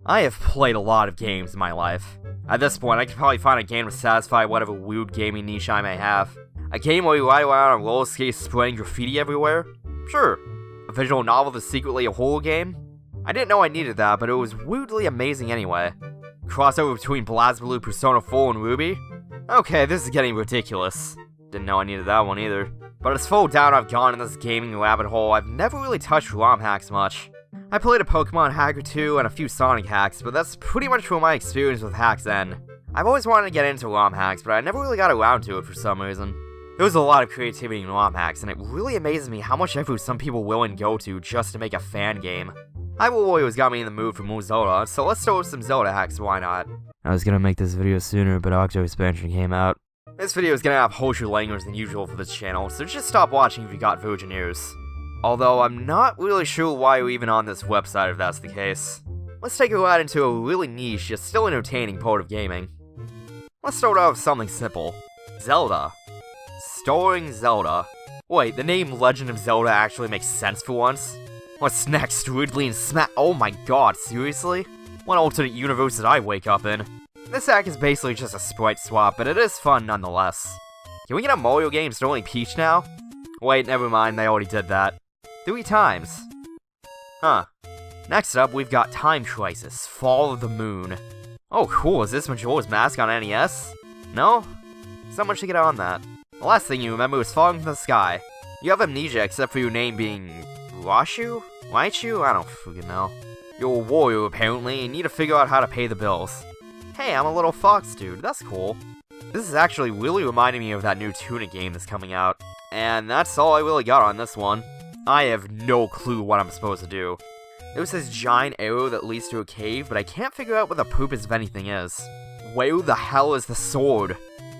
I have played a lot of games in my life. At this point, I could probably find a game to satisfy whatever weird gaming niche I may have. A game where you ride around on roller skates spraying graffiti everywhere? Sure. A visual novel that's secretly a horror game? I didn't know I needed that, but it was weirdly amazing anyway. Crossover between BlazBlue, Persona 4, and Ruby? Okay, this is getting ridiculous. Didn't know I needed that one either. But as far down I've gone in this gaming rabbit hole, I've never really touched ROM hacks much. I played a Pokemon hack or two and a few Sonic hacks, but that's pretty much where my experience with hacks end. I've always wanted to get into ROM hacks, but I never really got around to it for some reason. There was a lot of creativity in ROM hacks, and it really amazes me how much effort some people will and go to just to make a fan game. Hyrule Warriors got me in the mood for more Zelda, so let's start with some Zelda hacks, why not? I was gonna make this video sooner, but Octo expansion came out. This video is gonna have harsher language than usual for this channel, so just stop watching if you got virgin ears. Although I'm not really sure why you're even on this website if that's the case. Let's take a ride into a really niche yet still entertaining part of gaming. Let's start out with something simple. Zelda. Starring Zelda. Wait, the name Legend of Zelda actually makes sense for once? What's next, Ridley and oh my god, seriously? What alternate universe did I wake up in? This hack is basically just a sprite swap, but it is fun nonetheless. Can we get a Mario game starring Peach now? Wait, never mind, they already did that. 3 times. Huh. Next up, we've got Time Crisis, Fall of the Moon. Oh cool, is this Majora's Mask on NES? No? Someone should get on that. The last thing you remember is Falling from the Sky. You have amnesia except for your name being... Raichu? I don't freaking know. You're a warrior apparently, and need to figure out how to pay the bills. Hey, I'm a little fox dude, that's cool. This is actually really reminding me of that new Tunic game that's coming out. And that's all I really got on this one. I have no clue what I'm supposed to do. There's this giant arrow that leads to a cave, but I can't figure out what the purpose of anything is. Where the hell is the sword?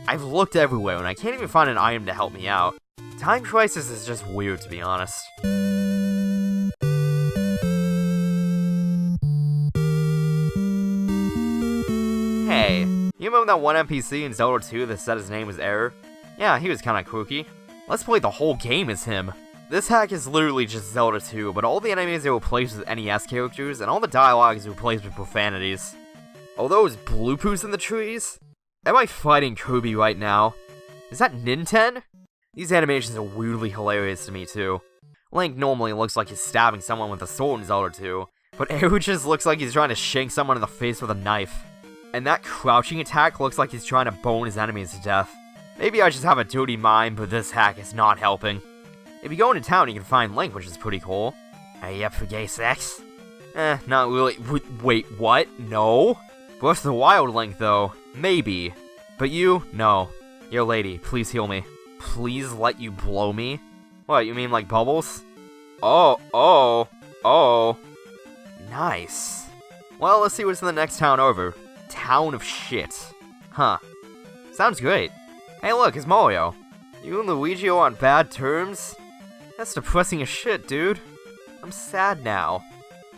I've looked everywhere and I can't even find an item to help me out. Time Crisis is just weird, to be honest. Hey, you remember that one NPC in Zelda 2 that said his name was Error? Yeah, he was kinda kooky. Let's play the whole game as him. This hack is literally just Zelda 2, but all the enemies are replaced with NES characters, and all the dialogue is replaced with profanities. Are those bloopers in the trees? Am I fighting Kirby right now? Is that Ninten? These animations are weirdly hilarious to me too. Link normally looks like he's stabbing someone with a sword in Zelda 2, but Eru just looks like he's trying to shank someone in the face with a knife. And that crouching attack looks like he's trying to bone his enemies to death. Maybe I just have a dirty mind, but this hack is not helping. If you go into town, you can find Link, which is pretty cool. Are you up for gay sex? Not really. Wait, what? No? Breath of the Wild Link, though. Maybe. But you? No. Yo, lady, please heal me. Please let you blow me? What, you mean like bubbles? Oh. Nice. Well, let's see what's in the next town over. Town of Shit. Huh. Sounds great. Hey look, it's Mario. You and Luigi are on bad terms? That's depressing as shit, dude. I'm sad now.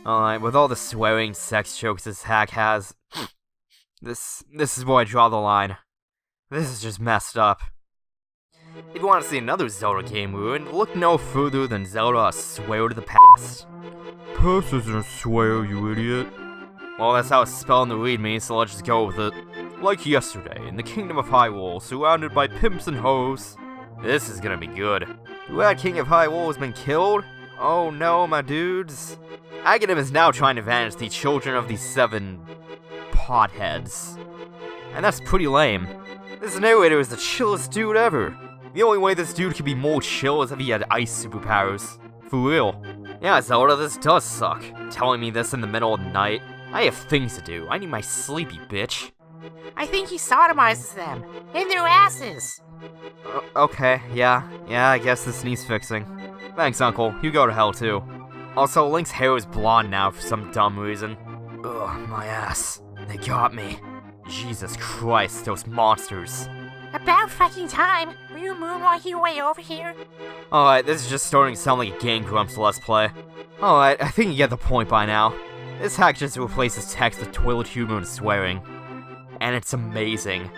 Alright, with all the swearing sex jokes this hack has, this is where I draw the line. This is just messed up. If you want to see another Zelda game ruined, look no further than Zelda A Swear to the Past. Past isn't a swear, you idiot. Well, that's how it's spelled in the readme, so let's just go with it. Like yesterday, in the Kingdom of Hyrule, surrounded by pimps and hoes. This is gonna be good. The Red King of Hyrule has been killed? Oh no, my dudes. Aghanim is now trying to avenge the children of the 7 potheads. And that's pretty lame. This narrator is the chillest dude ever. The only way this dude could be more chill is if he had ice superpowers. For real. Yeah, Zelda, this does suck. Telling me this in the middle of the night. I have things to do. I need my sleepy bitch. I think he sodomizes them. In their asses. Okay, yeah, I guess this needs fixing. Thanks, Uncle. You go to hell, too. Also, Link's hair is blonde now for some dumb reason. Ugh, my ass. They got me. Jesus Christ, those monsters. About fucking time. Will you moonwalk your way over here? Alright, this is just starting to sound like a Game Grumps Let's Play. Alright, I think you get the point by now. This hack just replaces text with toilet humor and swearing. And it's amazing.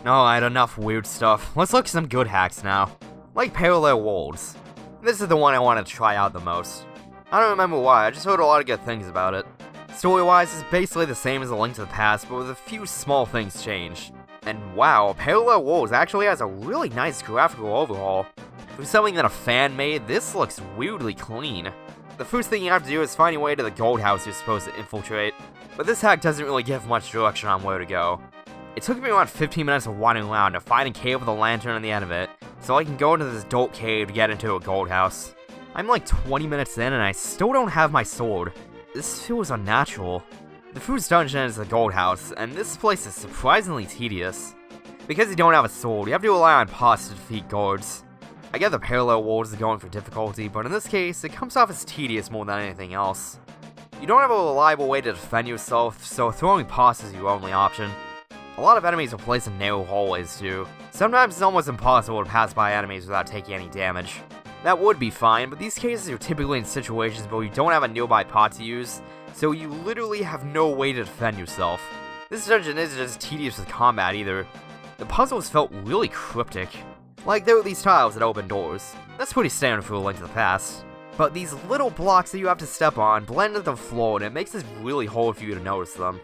Alright, enough weird stuff. Let's look at some good hacks now. Like Parallel Worlds. This is the one I wanted to try out the most. I don't remember why, I just heard a lot of good things about it. Story-wise, it's basically the same as A Link to the Past, but with a few small things changed. And wow, Parallel Worlds actually has a really nice graphical overhaul. For something that a fan made, this looks weirdly clean. The first thing you have to do is find your way to the gold house you're supposed to infiltrate, but this hack doesn't really give much direction on where to go. It took me around 15 minutes of wandering around to find a cave with a lantern on the end of it, so I can go into this adult cave to get into a gold house. I'm like 20 minutes in and I still don't have my sword. This feels unnatural. The first dungeon is the gold house, and this place is surprisingly tedious. Because you don't have a sword, you have to rely on pots to defeat guards. I get the parallel worlds are going for difficulty, but in this case, it comes off as tedious more than anything else. You don't have a reliable way to defend yourself, so throwing pots is your only option. A lot of enemies are placed in narrow hallways too. Sometimes it's almost impossible to pass by enemies without taking any damage. That would be fine, but these cases are typically in situations where you don't have a nearby pot to use, so you literally have no way to defend yourself. This dungeon isn't just tedious with combat either. The puzzles felt really cryptic. Like there were these tiles that open doors. That's pretty standard for A Link to the Past. But these little blocks that you have to step on blend into the floor, and it makes it really hard for you to notice them.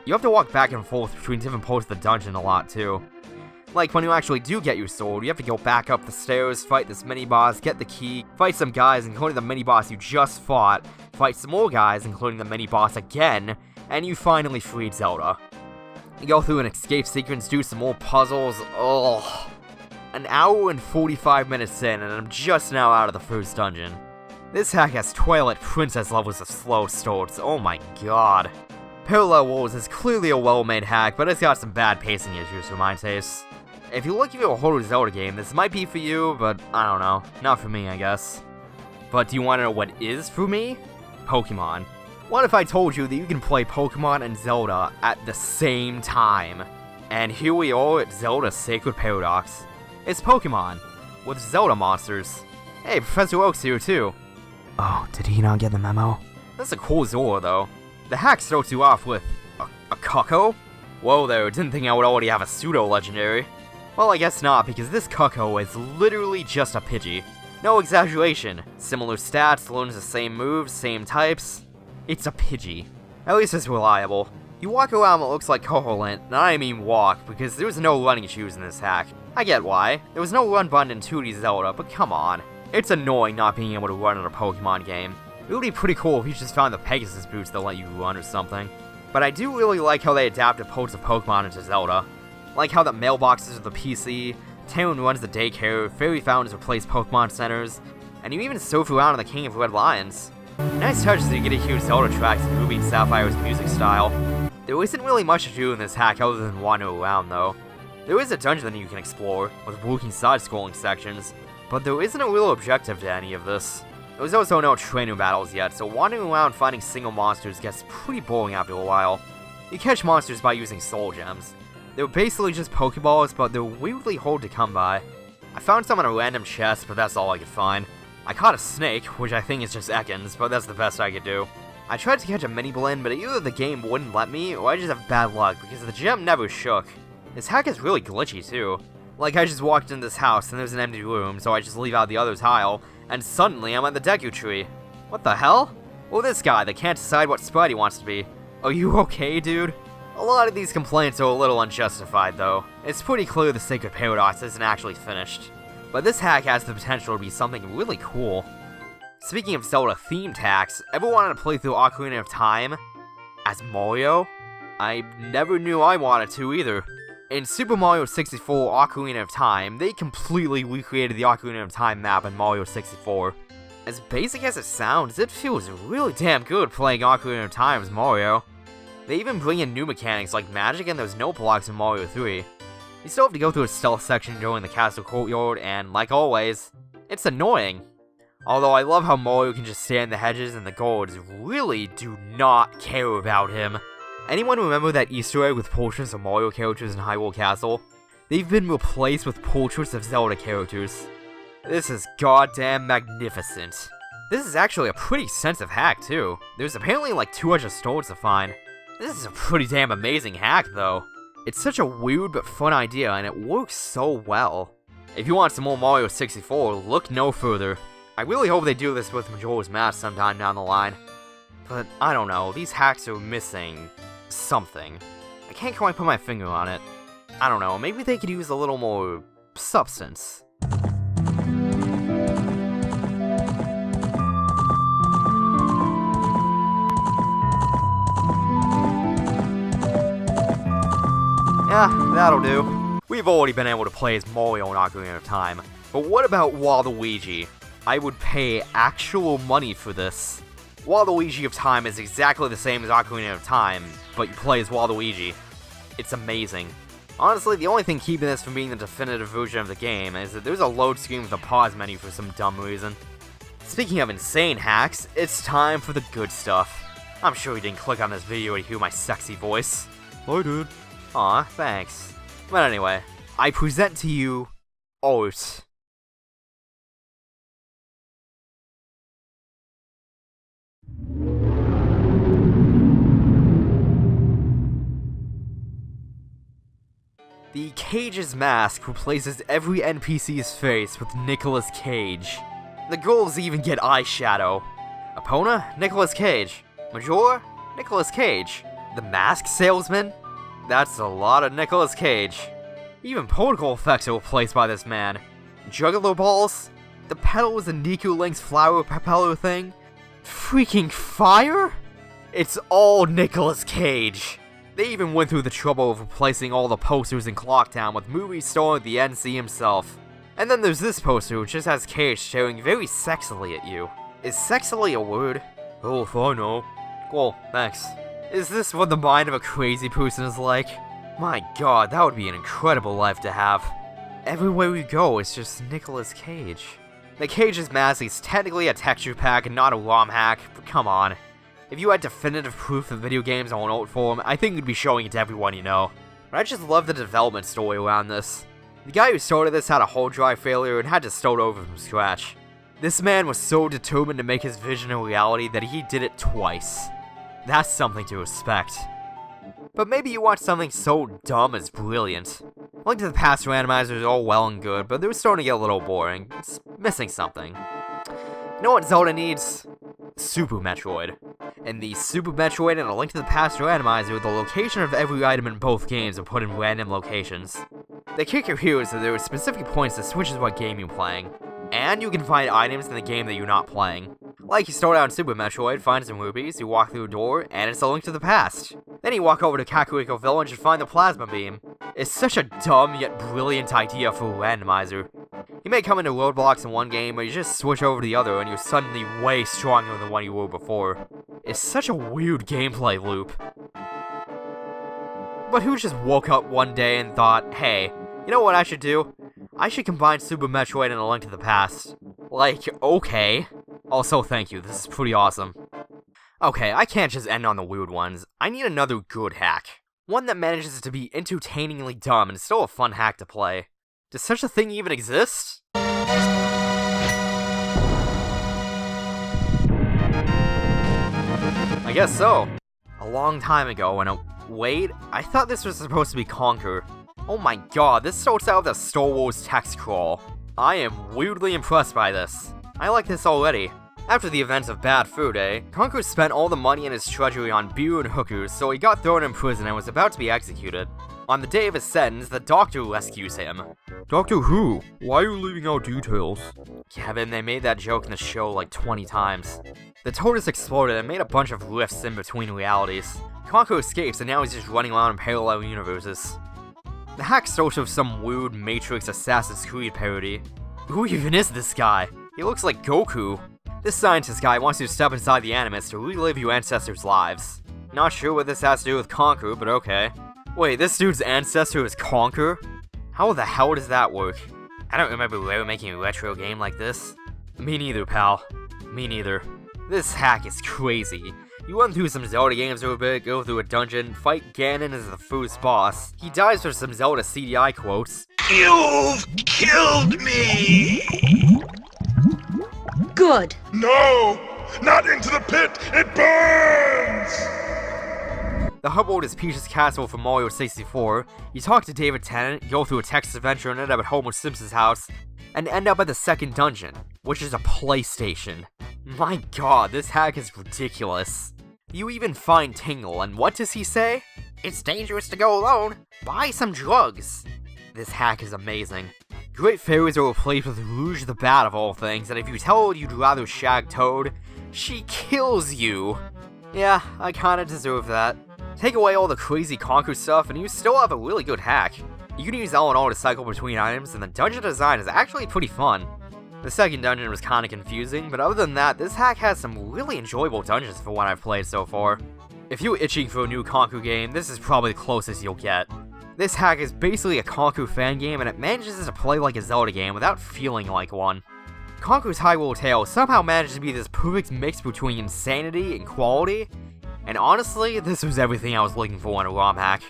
You have to walk back and forth between different parts of the dungeon a lot too. Like when you actually do get your sword, you have to go back up the stairs, fight this mini-boss, get the key, fight some guys including the mini-boss you just fought, fight some more guys including the mini-boss again, and you finally freed Zelda. You go through an escape sequence, do some more puzzles, ugh. An hour and 45 minutes in, and I'm just now out of the first dungeon. This hack has Twilight Princess levels of slow starts, oh my god. Parallel Worlds is clearly a well-made hack, but it's got some bad pacing issues for my taste. If you're looking for a horror Zelda game, this might be for you, but I don't know. Not for me, I guess. But do you want to know what is for me? Pokemon. What if I told you that you can play Pokemon and Zelda at the same time? And here we are at Zelda's Sacred Paradox. It's Pokemon, with Zelda monsters. Hey, Professor Oak's here too. Oh, did he not get the memo? That's a cool Zora though. The hack starts you off with a Cucko? Whoa there, didn't think I would already have a pseudo-legendary. Well, I guess not, because this Cucko is literally just a Pidgey. No exaggeration. Similar stats, learns the same moves, same types. It's a Pidgey. At least it's reliable. You walk around what looks like Koholint, and I mean walk, because there was no running shoes in this hack. I get why. There was no run button in 2D Zelda, but come on. It's annoying not being able to run in a Pokemon game. It would be pretty cool if you just found the Pegasus boots that let you run or something. But I do really like how they adapted parts of Pokemon into Zelda. Like how the mailboxes are the PC, Town runs the daycare, Fairy Fountains replace Pokemon centers, and you even surf around in the King of Red Lions. Nice touch that you get to hear Zelda tracks in Ruby and Sapphire's music style. There isn't really much to do in this hack other than wander around though. There is a dungeon that you can explore, with working side-scrolling sections, but there isn't a real objective to any of this. There's also no trainer battles yet, so wandering around finding single monsters gets pretty boring after a while. You catch monsters by using soul gems. They're basically just Pokeballs, but they're weirdly hard to come by. I found some in a random chest, but that's all I could find. I caught a snake, which I think is just Ekans, but that's the best I could do. I tried to catch a mini blend, but either the game wouldn't let me, or I just have bad luck, because the gem never shook. This hack is really glitchy too. Like I just walked in this house, and there's an empty room, so I just leave out the other tile, and suddenly I'm at the Deku Tree. What the hell? Well, this guy that can't decide what sprite he wants to be. Are you okay, dude? A lot of these complaints are a little unjustified though. It's pretty clear the Sacred Paradox isn't actually finished. But this hack has the potential to be something really cool. Speaking of Zelda themed hacks, ever wanted to play through Ocarina of Time as Mario? I never knew I wanted to either. In Super Mario 64 Ocarina of Time, they completely recreated the Ocarina of Time map in Mario 64. As basic as it sounds, it feels really damn good playing Ocarina of Time as Mario. They even bring in new mechanics like magic and there's no blocks in Mario 3. You still have to go through a stealth section during the castle courtyard, and like always, it's annoying. Although I love how Mario can just stand in the hedges and the guards really do not care about him. Anyone remember that Easter egg with portraits of Mario characters in Hyrule Castle? They've been replaced with portraits of Zelda characters. This is goddamn magnificent. This is actually a pretty extensive hack too. There's apparently like 200 stores to find. This is a pretty damn amazing hack though. It's such a weird but fun idea and it works so well. If you want some more Mario 64, look no further. I really hope they do this with Majora's Mask sometime down the line. But I don't know, these hacks are missing something. I can't quite put my finger on it. I don't know, maybe they could use a little more substance. Yeah, that'll do. We've already been able to play as Mario in Ocarina of Time, but what about Waluigi? I would pay actual money for this. Waluigi of Time is exactly the same as Ocarina of Time, but you play as Waluigi. It's amazing. Honestly, the only thing keeping this from being the definitive version of the game is that there's a load screen with a pause menu for some dumb reason. Speaking of insane hacks, it's time for the good stuff. I'm sure you didn't click on this video to hear my sexy voice. I did. Aw, thanks. But anyway, I present to you art. The Cage's mask replaces every NPC's face with Nicolas Cage. The girls even get eyeshadow. Epona? Nicolas Cage. Majora? Nicolas Cage. The mask salesman? That's a lot of Nicolas Cage. Even particle effects are replaced by this man. Juggler balls? The petals and Niku Link's flower propeller thing? Freaking fire? It's all Nicolas Cage. They even went through the trouble of replacing all the posters in Clocktown with movie star the NC himself. And then there's this poster which just has Cage staring very sexily at you. Is sexily a word? Oh, if I know. Cool, thanks. Is this what the mind of a crazy person is like? My god, that would be an incredible life to have. Everywhere we go, it's just Nicolas Cage. The Cage's mask is technically a texture pack and not a ROM hack, but come on. If you had definitive proof of video games on art form, I think you'd be showing it to everyone you know. But I just love the development story around this. The guy who started this had a hard drive failure and had to start over from scratch. This man was so determined to make his vision a reality that he did it twice. That's something to respect. But maybe you want something so dumb as brilliant. Link to the Past randomizers are all well and good, but they're starting to get a little boring. It's missing something. You know what Zelda needs? Super Metroid. In the Super Metroid and A Link to the Past randomizer, the location of every item in both games are put in random locations. The kicker here is that there are specific points that switches what game you're playing, and you can find items in the game that you're not playing. Like, you start out in Super Metroid, find some rubies, you walk through a door, and it's A Link to the Past. Then you walk over to Kakariko Village and find the Plasma Beam. It's such a dumb yet brilliant idea for a randomizer. You may come into roadblocks in one game, but you just switch over to the other and you're suddenly way stronger than what you were before. It's such a weird gameplay loop. But who just woke up one day and thought, hey, you know what I should do? I should combine Super Metroid and A Link to the Past. Like, okay. Also, thank you, this is pretty awesome. Okay, I can't just end on the weird ones. I need another good hack. One that manages to be entertainingly dumb and still a fun hack to play. Does such a thing even exist? I guess so. A long time ago, and wait, I thought this was supposed to be Conquer. Oh my god, this starts out with a Star Wars text crawl. I am weirdly impressed by this. I like this already. After the events of Bad Fur Day, Conquer spent all the money in his treasury on beer and hookers, so he got thrown in prison and was about to be executed. On the day of his sentence, the Doctor rescues him. Doctor who? Why are you leaving out details? Kevin, they made that joke in the show like 20 times. The TARDIS exploded and made a bunch of rifts in between realities. Conquer escapes and now he's just running around in parallel universes. The hack starts with some weird Matrix Assassin's Creed parody. Who even is this guy? He looks like Goku. This scientist guy wants you to step inside the Animus to relive your ancestors' lives. Not sure what this has to do with Conquer, but okay. Wait, this dude's ancestor is Conquer? How the hell does that work? I don't remember Rare making a retro game like this. Me neither, pal. Me neither. This hack is crazy. You run through some Zelda games for a bit, go through a dungeon, fight Ganon as the first boss. He dies for some Zelda CDI quotes. You've killed me! Good. No! Not into the pit! It burns! The hub world is Peach's castle from Mario 64. You talk to David Tennant, go through a Texas adventure and end up at Homer Simpson's house, and end up at the second dungeon, which is a PlayStation. My god, this hack is ridiculous. You even find Tingle, and what does he say? It's dangerous to go alone. Buy some drugs. This hack is amazing. Great Fairies are replaced with Rouge the Bat of all things, and if you tell her you'd rather shag Toad, she kills you. Yeah, I kinda deserve that. Take away all the crazy Conquer stuff, and you still have a really good hack. You can use L&R to cycle between items, and the dungeon design is actually pretty fun. The second dungeon was kinda confusing, but other than that, this hack has some really enjoyable dungeons for what I've played so far. If you're itching for a new Conquer game, this is probably the closest you'll get. This hack is basically a Conquer fan game, and it manages to play like a Zelda game without feeling like one. Conquer's Hyrule Tale somehow managed to be this perfect mix between insanity and quality, and honestly, this was everything I was looking for in a ROM hack.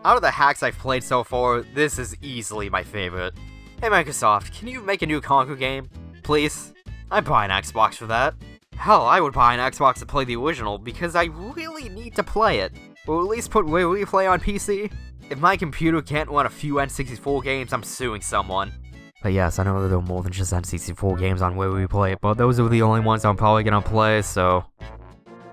Out of the hacks I've played so far, this is easily my favorite. Hey Microsoft, can you make a new Conquer game? Please? I'd buy an Xbox for that. Hell, I would buy an Xbox to play the original, because I really need to play it. Or at least put Replay on PC. If my computer can't run a few N64 games, I'm suing someone. But yes, I know there are more than just N64 games on Replay, but those are the only ones I'm probably gonna play, so...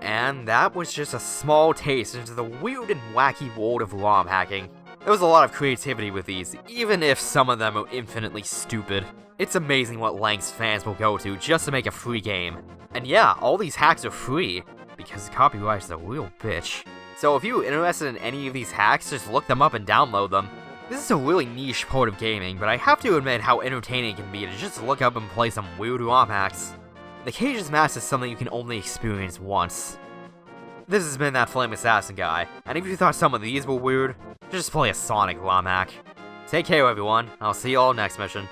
And that was just a small taste into the weird and wacky world of ROM hacking. There was a lot of creativity with these, even if some of them are infinitely stupid. It's amazing what lengths fans will go to just to make a free game. And yeah, all these hacks are free, because copyright is a real bitch. So if you're interested in any of these hacks, just look them up and download them. This is a really niche part of gaming, but I have to admit how entertaining it can be to just look up and play some weird ROM hacks. The Cage's Mask is something you can only experience once. This has been That Flame Assassin Guy, and if you thought some of these were weird, just play a Sonic ROM hack. Take care everyone, I'll see you all next mission.